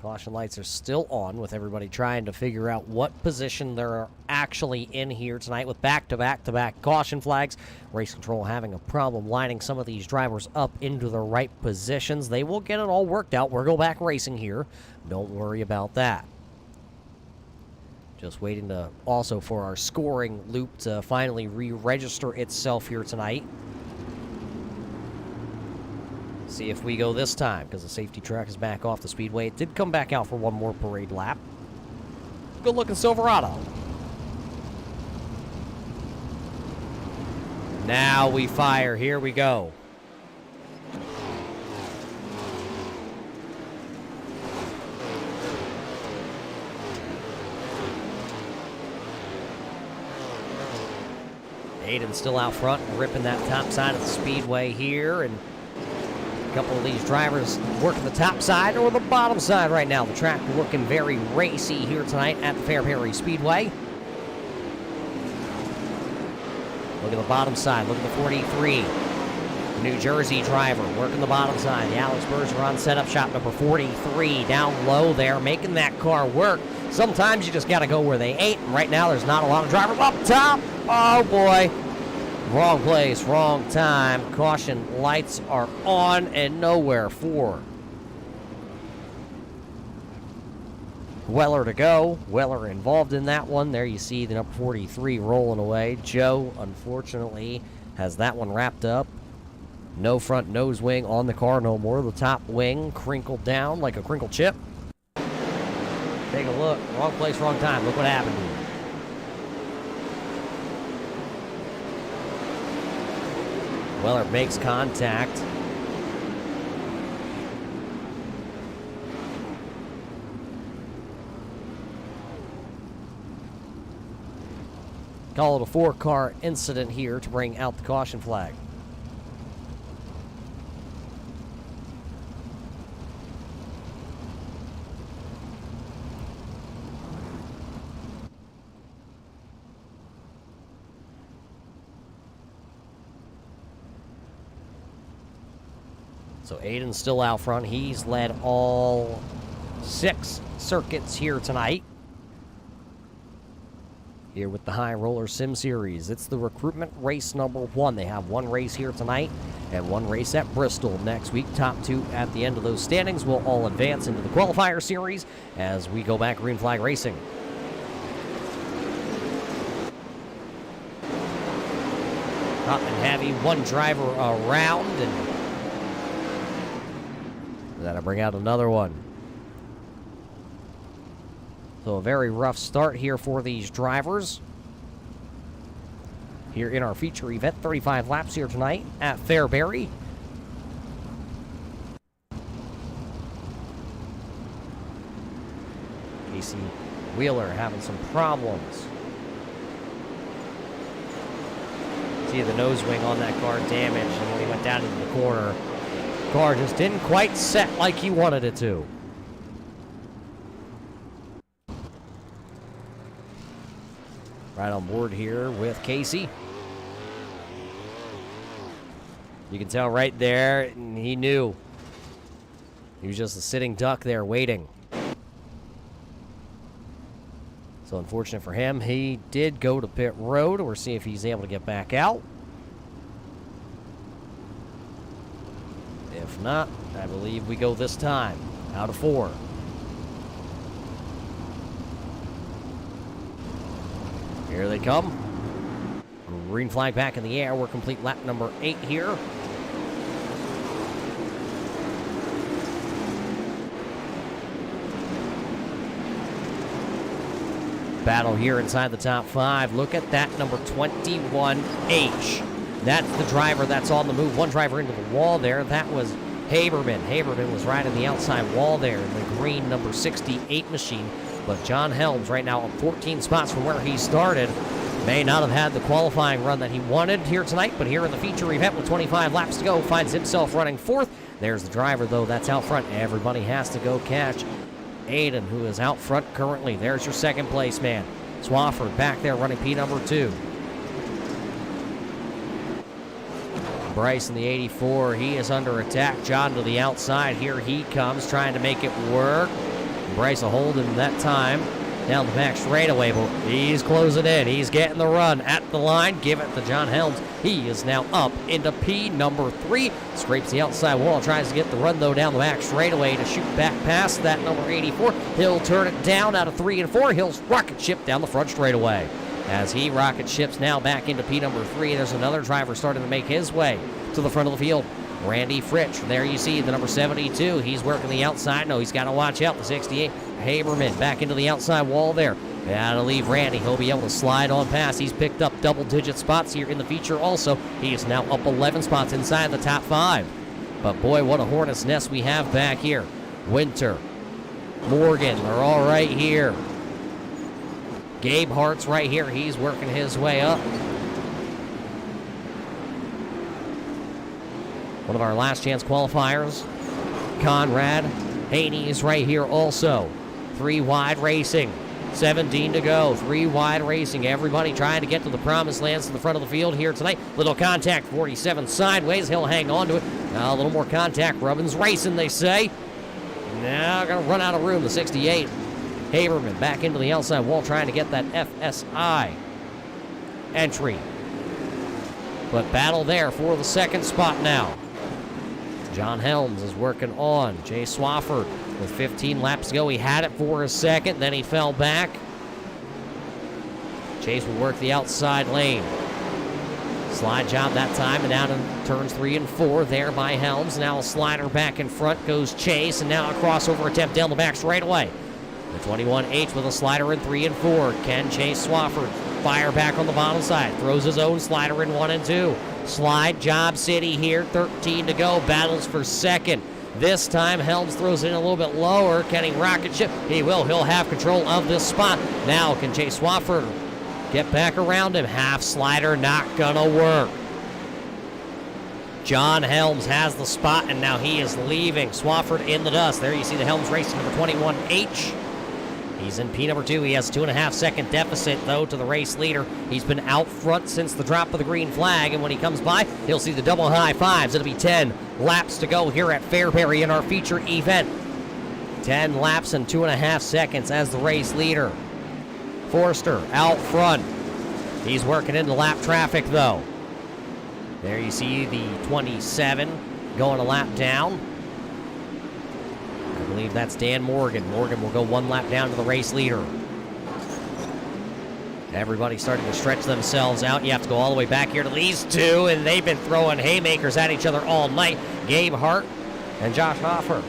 Caution lights are still on with everybody trying to figure out what position they're actually in here tonight with back-to-back-to-back caution flags. Race Control having a problem lining some of these drivers up into the right positions. They will get it all worked out. We'll go back racing here. Don't worry about that. Just waiting to also for our scoring loop to finally re-register itself here tonight. See if we go this time, because the safety truck is back off the speedway. It did come back out for one more parade lap. Good looking Silverado. Now we fire. Here we go. Aiden's still out front, ripping that top side of the speedway here, and a couple of these drivers working the top side or the bottom side right now. The track looking very racy here tonight at the Fairbury Speedway. Look at the bottom side. Look at the 43. New Jersey driver working the bottom side. The Alex Bergeron setup shop number 43 down low there, making that car work. Sometimes you just got to go where they ain't. And right now there's not a lot of drivers up top. Oh, boy. Wrong place, wrong time. Caution lights are on and nowhere for Weller to go. Weller involved in that one. There you see the number 43 rolling away. Joe, unfortunately, has that one wrapped up. No front nose wing on the car no more. The top wing crinkled down like a crinkled chip. Take a look. Wrong place, wrong time. Look what happened here. Weller makes contact. Call it a 4-car incident here to bring out the caution flag. So Aiden's still out front. He's led all 6 circuits here tonight. Here with the High Roller Sim Series. It's the recruitment race number 1. They have 1 race here tonight and 1 race at Bristol next week. Top 2 at the end of those standings will all advance into the qualifier series as we go back green flag racing. Hot and heavy, 1 driver around, and that'll bring out another one. So a very rough start here for these drivers. Here in our feature event, 35 laps here tonight at Fairbury. Casey Wheeler having some problems. See the nose wing on that car damaged, and when he went down into the corner, car just didn't quite set like he wanted it to. Right on board here with Casey. You can tell right there, he knew. He was just a sitting duck there waiting. So unfortunate for him, he did go to pit road. We'll see if he's able to get back out. If not, I believe we go this time, out of 4. Here they come. Green flag back in the air. We're complete lap number 8 here. Battle here inside the top 5. Look at that number 21H. That's the driver that's on the move. One driver into the wall there. That was Haberman. Haberman was right in the outside wall there in the green number 68 machine. But John Helms right now up 14 spots from where he started. May not have had the qualifying run that he wanted here tonight, but here in the feature event with 25 laps to go, finds himself running 4th. There's the driver, though, that's out front. Everybody has to go catch Aiden, who is out front currently. There's your second place man. Swafford back there running P number 2. Bryce in the 84, he is under attack. John to the outside. Here he comes, trying to make it work. Bryce will hold him that time down the back straightaway, but he's closing in. He's getting the run at the line. Give it to John Helms. He is now up into P number 3. Scrapes the outside wall. Tries to get the run, though, down the back straightaway to shoot back past that number 84. He'll turn it down out of 3 and 4. He'll rocket ship down the front straightaway. As he rocket ships now back into P number 3, there's another driver starting to make his way to the front of the field. Randy Fritsch. There you see the number 72. He's working the outside. No, he's got to watch out. The 68. Haberman back into the outside wall there. Got to leave Randy. He'll be able to slide on past. He's picked up double-digit spots here in the feature also. He is now up 11 spots inside the top 5. But boy, what a hornet's nest we have back here. Winter, Morgan, they're all right here. Gabe Hart's right here. He's working his way up. One of our last chance qualifiers, Conrad Haney, is right here also. 3 wide racing, 17 to go. 3 wide racing. Everybody trying to get to the promised lands to the front of the field here tonight. Little contact, 47 sideways. He'll hang on to it. Now a little more contact. Rubbin's racing, they say. Now going to run out of room, the 68. Haberman back into the outside wall trying to get that FSI entry. But battle there for the second spot now. John Helms is working on. Jay Swafford with 15 laps to go. He had it for a second, then he fell back. Chase will work the outside lane. Slide job that time, and down in turns 3 and 4 there by Helms. Now a slider back in front goes Chase, and now a crossover attempt down the back straightaway. The 21H with a slider in 3 and 4. Can Chase Swafford fire back on the bottom side? Throws his own slider in 1 and 2. Slide job city here, 13 to go. Battles for second. This time Helms throws it in a little bit lower. Can he rocket ship? He will. He'll have control of this spot. Now can Chase Swafford get back around him? Half slider not gonna work. John Helms has the spot, and now he is leaving. Swafford in the dust. There you see the Helms racing number 21H. He's in P number 2. He has a 2.5 second deficit, though, to the race leader. He's been out front since the drop of the green flag, and when he comes by, he'll see the double high fives. It'll be 10 laps to go here at Fairbury in our feature event. 10 laps and 2.5 seconds as the race leader. Forster out front. He's working into lap traffic, though. There you see the 27 going a lap down. I believe that's Dan Morgan. Morgan will go 1 lap down to the race leader. Everybody's starting to stretch themselves out. You have to go all the way back here to these two, and they've been throwing haymakers at each other all night. Gabe Hart and Josh Hoffer.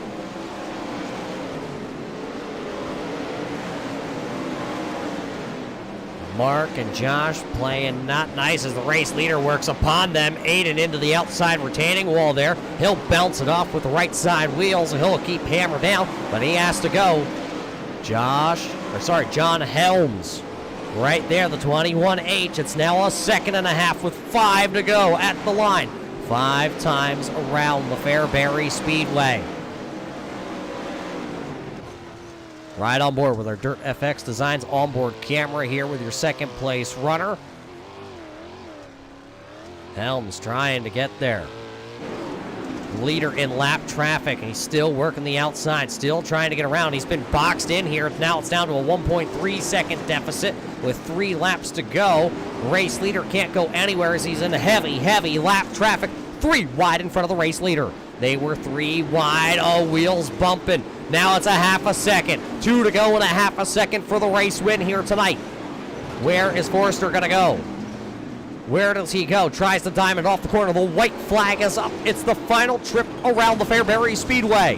Mark and Josh playing not nice as the race leader works upon them. Aiden into the outside retaining wall there. He'll bounce it off with the right side wheels, and he'll keep hammer down, but he has to go. John Helms right there, the 21H. It's now a 2.5 seconds with 5 to go at the line. 5 times around the Fairbury Speedway. Right on board with our Dirt FX Designs onboard camera here with your second place runner. Helms trying to get there. Leader in lap traffic, and he's still working the outside, still trying to get around. He's been boxed in here. Now it's down to a 1.3 second deficit with 3 laps to go. Race leader can't go anywhere as he's in heavy lap traffic. 3 wide in front of the race leader. They were 3 wide. Oh, wheels bumping. Now it's a 0.5 second. 2 to go and a 0.5 second for the race win here tonight. Where is Forrester going to go? Where does he go? Tries the diamond off the corner. The white flag is up. It's the final trip around the Fairbury Speedway.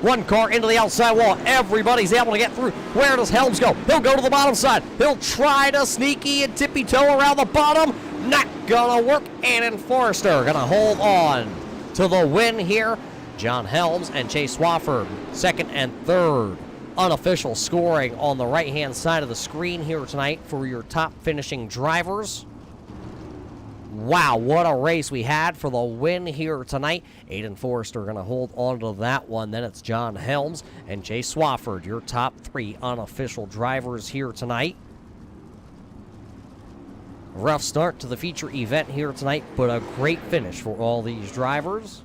One car into the outside wall. Everybody's able to get through. Where does Helms go? He'll go to the bottom side. He'll try to sneaky and tippy-toe around the bottom. Not gonna work. And Forrester gonna hold on to the win here. John Helms and Chase Swafford, second and third. Unofficial scoring on the right-hand side of the screen here tonight for your top finishing drivers. Wow, what a race we had for the win here tonight. Aiden Forrester going to hold on to that one. Then it's John Helms and Chase Swafford, your top three unofficial drivers here tonight. Rough start to the feature event here tonight, but a great finish for all these drivers.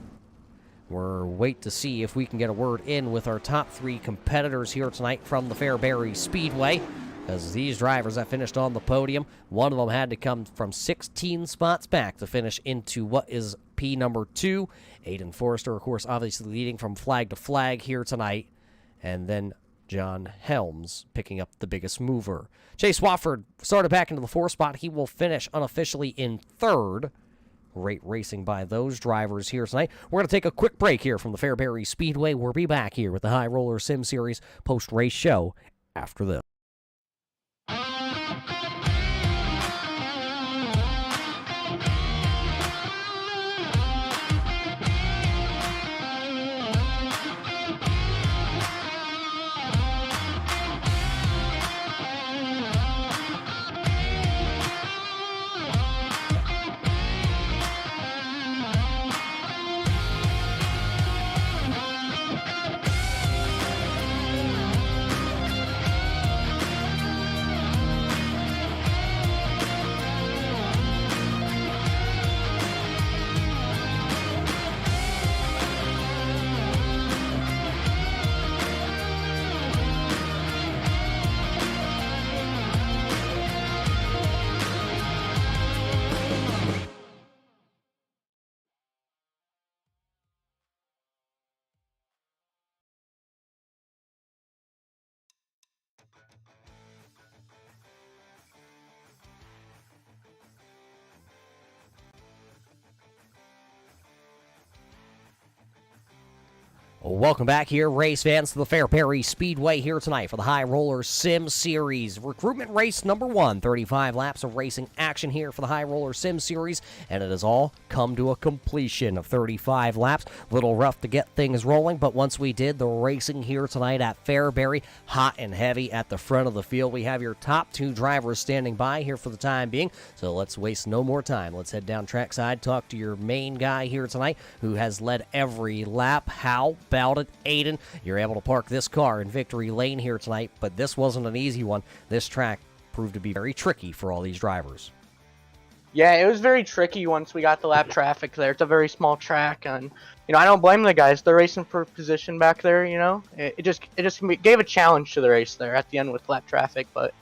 We'll wait to see if we can get a word in with our top three competitors here tonight from the Fairbury Speedway. As these drivers that finished on the podium, one of them had to come from 16 spots back to finish into what is P number 2. Aiden Forrester, of course, obviously leading from flag to flag here tonight. And then John Helms picking up the biggest mover. Chase Swafford started back into the 4th spot. He will finish unofficially in 3rd. Great racing by those drivers here tonight. We're going to take a quick break here from the Fairbury Speedway. We'll be back here with the High Roller Sim Series post-race show after this. Welcome back here, race fans, to the Fairbury Speedway here tonight for the High Roller Sim Series. Recruitment race number 1, 35 laps of racing action here for the High Roller Sim Series, and it has all come to a completion of 35 laps. A little rough to get things rolling, but once we did, the racing here tonight at Fairbury, hot and heavy at the front of the field. We have your top 2 drivers standing by here for the time being, so let's waste no more time. Let's head down trackside, talk to your main guy here tonight who has led every lap. How about it, Aiden? You're able to park this car in victory lane here tonight, but this wasn't an easy one. This track proved to be very tricky for all these drivers. Yeah, it was very tricky once we got the lap traffic there. It's a very small track, and I don't blame the guys. They're racing for position back there. It just gave a challenge to the race there at the end with lap traffic, but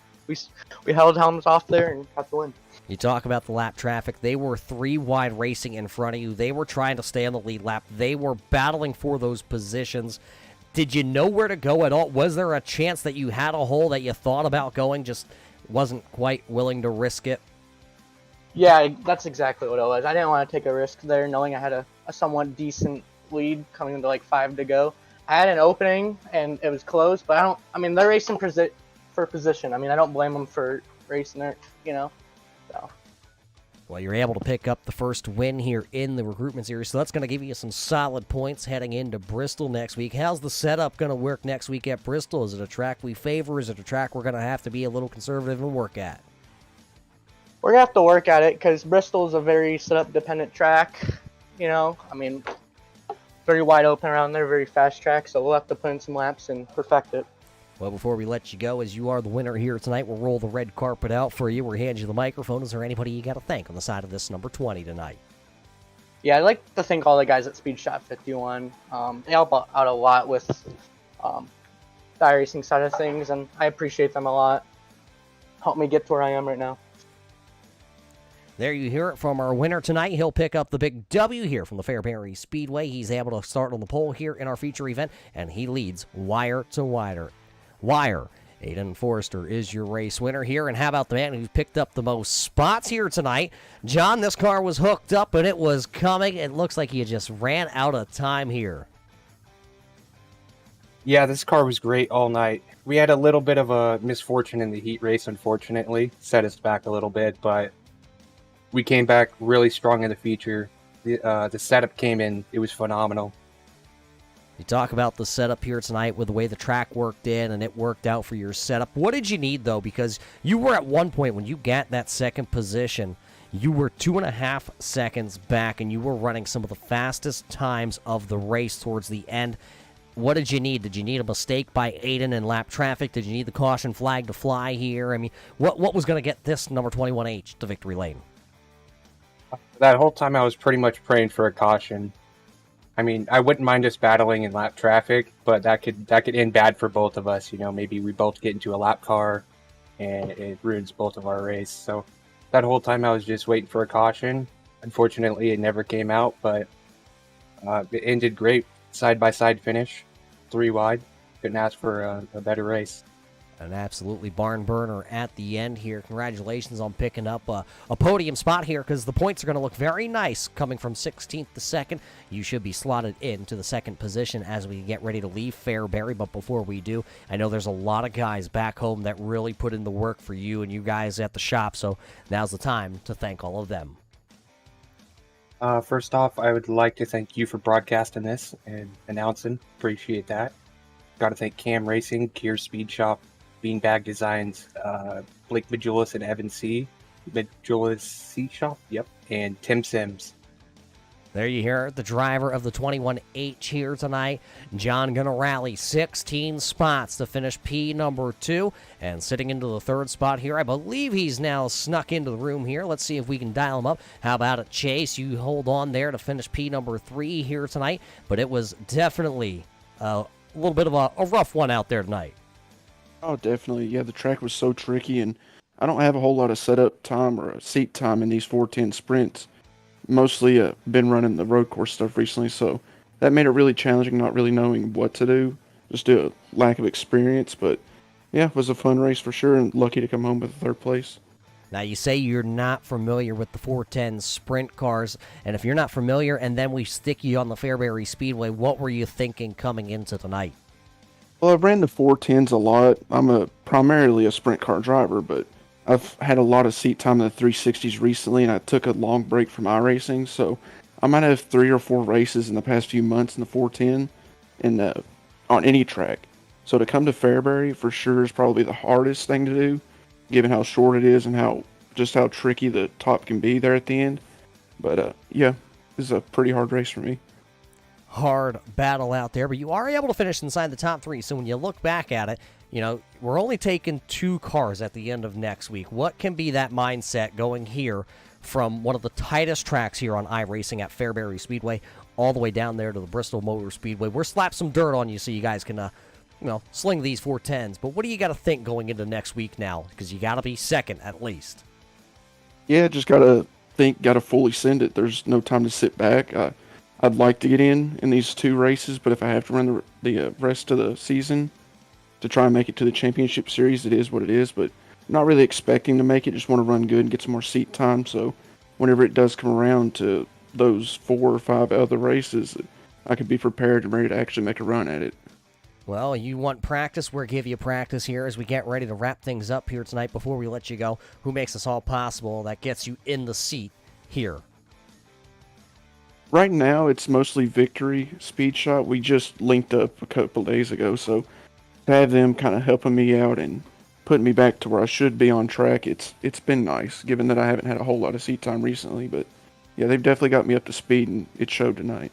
we held Helms off there and got the win. You talk about the lap traffic. They were 3 wide racing in front of you. They were trying to stay on the lead lap. They were battling for those positions. Did you know where to go at all? Was there a chance that you had a hole that you thought about going, just wasn't quite willing to risk it? Yeah, that's exactly what it was. I didn't want to take a risk there, knowing I had a somewhat decent lead coming into like 5 to go. I had an opening, and it was close, but they're racing for position. I don't blame them for racing there, So. Well, you're able to pick up the first win here in the Recruitment Series, so that's going to give you some solid points heading into Bristol next week. How's the setup going to work next week at Bristol? Is it a track we favor? Is it a track we're going to have to be a little conservative and work at? We're going to have to work at it because Bristol is a very setup-dependent track. Very wide open around there, very fast track, so we'll have to put in some laps and perfect it. Well, before we let you go, as you are the winner here tonight, we'll roll the red carpet out for you. We'll hand you the microphone. Is there anybody you got to thank on the side of this number 20 tonight? Yeah, I'd like to thank all the guys at Speed Shot 51. They help out a lot with the iRacing side of things, and I appreciate them a lot. Helped me get to where I am right now. There you hear it from our winner tonight. He'll pick up the big W here from the Fairbury Speedway. He's able to start on the pole here in our feature event, and he leads wire to wire. Aiden Forrester is your race winner here. And how about the man who's picked up the most spots here tonight? John, this car was hooked up and it was coming. It looks like he just ran out of time here. Yeah, this car was great all night. We had a little bit of a misfortune in the heat race, unfortunately. Set us back a little bit, but we came back really strong in the feature. The setup came in. It was phenomenal. You talk about the setup here tonight with the way the track worked in, and it worked out for your setup. What did you need, though? Because you were at one point when you got that second position, you were 2.5 seconds back, and you were running some of the fastest times of the race towards the end. What did you need? Did you need a mistake by Aiden in lap traffic? Did you need the caution flag to fly here? I mean, what was going to get this number 21H to victory lane? That whole time I was pretty much praying for a caution. I mean, I wouldn't mind us battling in lap traffic, but that could end bad for both of us. You know, maybe we both get into a lap car, and it ruins both of our race. So that whole time I was just waiting for a caution. Unfortunately, it never came out, but it ended great. Side-by-side finish, 3 wide. Couldn't ask for a better race. An absolutely barn burner at the end here. Congratulations on picking up a podium spot here, because the points are going to look very nice coming from 16th to 2nd. You should be slotted into the 2nd position as we get ready to leave Fairbury. But before we do, I know there's a lot of guys back home that really put in the work for you and you guys at the shop, so now's the time to thank all of them. First off, I would like to thank you for broadcasting this and announcing. Appreciate that. Got to thank Cam Racing, Kier Speed Shop, Beanbag Designs, Blake Majulis and Evan C. Majulis C Shop, yep, and Tim Sims. There you hear the driver of the 21H here tonight. John gonna rally 16 spots to finish P number 2. And sitting into the 3rd spot here, I believe he's now snuck into the room here. Let's see if we can dial him up. How about it, Chase? You hold on there to finish P number 3 here tonight. But it was definitely a little bit of a rough one out there tonight. Oh, definitely. Yeah, the track was so tricky, and I don't have a whole lot of setup time or seat time in these 410 sprints. Mostly been running the road course stuff recently, so that made it really challenging, not really knowing what to do, just a lack of experience. But yeah, it was a fun race for sure, and lucky to come home with 3rd place. Now, you say you're not familiar with the 410 sprint cars, and if you're not familiar and then we stick you on the Fairbury Speedway, what were you thinking coming into tonight? Well, I've ran the 410s a lot. I'm primarily a sprint car driver, but I've had a lot of seat time in the 360s recently, and I took a long break from iRacing, so I might have 3 or 4 races in the past few months in the 410 on any track. So to come to Fairbury for sure is probably the hardest thing to do, given how short it is and how tricky the top can be there at the end. But yeah, this is a pretty hard race for me. Hard battle out there, but you are able to finish inside the top 3. So when you look back at it, you know, we're only taking 2 cars at the end of next week. What can be that mindset going here from one of the tightest tracks here on iRacing at Fairbury Speedway all the way down there to the Bristol Motor Speedway? We're slap some dirt on you so you guys can, sling these 410s. But what do you got to think going into next week now? Because you got to be 2nd at least. Yeah, just got to fully send it. There's no time to sit back. I'd like to get in these 2 races, but if I have to run the rest of the season to try and make it to the championship series, it is what it is, but not really expecting to make it. Just want to run good and get some more seat time, so whenever it does come around to those 4 or 5 other races, I could be prepared and ready to actually make a run at it. Well, you want practice? We'll give you practice here as we get ready to wrap things up here tonight. Before we let you go, who makes this all possible that gets you in the seat here? Right now, it's mostly Victory Speed Shot. We just linked up a couple days ago, so to have them kind of helping me out and putting me back to where I should be on track, it's been nice, given that I haven't had a whole lot of seat time recently. But yeah, they've definitely got me up to speed, and it showed tonight.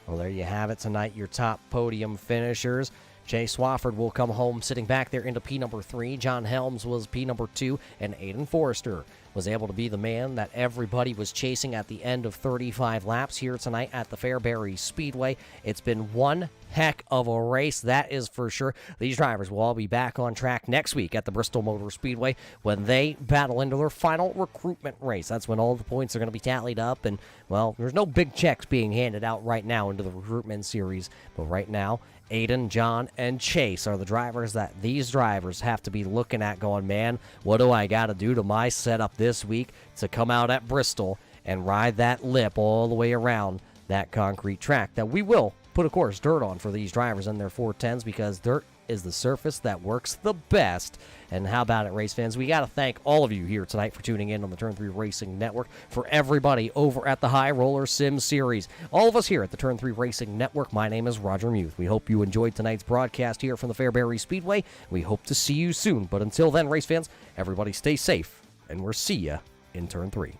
Well, there you have it tonight, your top podium finishers. Chase Swafford will come home sitting back there into P number 3. John Helms was P number 2, and Aiden Forrester was able to be the man that everybody was chasing at the end of 35 laps here tonight at the Fairbury Speedway. It's been one heck of a race, that is for sure. These drivers will all be back on track next week at the Bristol Motor Speedway when they battle into their final recruitment race. That's when all the points are going to be tallied up, and, well, there's no big checks being handed out right now into the recruitment series, but right now, Aiden, John, and Chase are the drivers that these drivers have to be looking at going, man, what do I got to do to my setup this week to come out at Bristol and ride that lip all the way around that concrete track that we will put, of course, dirt on for these drivers in their 410s, because dirt is the surface that works the best. And how about it, race fans? We got to thank all of you here tonight for tuning in on the Turn 3 Racing Network, for everybody over at the High Roller Sim Series. All of us here at the Turn 3 Racing Network, my name is Roger Muth. We hope you enjoyed tonight's broadcast here from the Fairbury Speedway. We hope to see you soon. But until then, race fans, everybody stay safe, and we'll see you in Turn 3.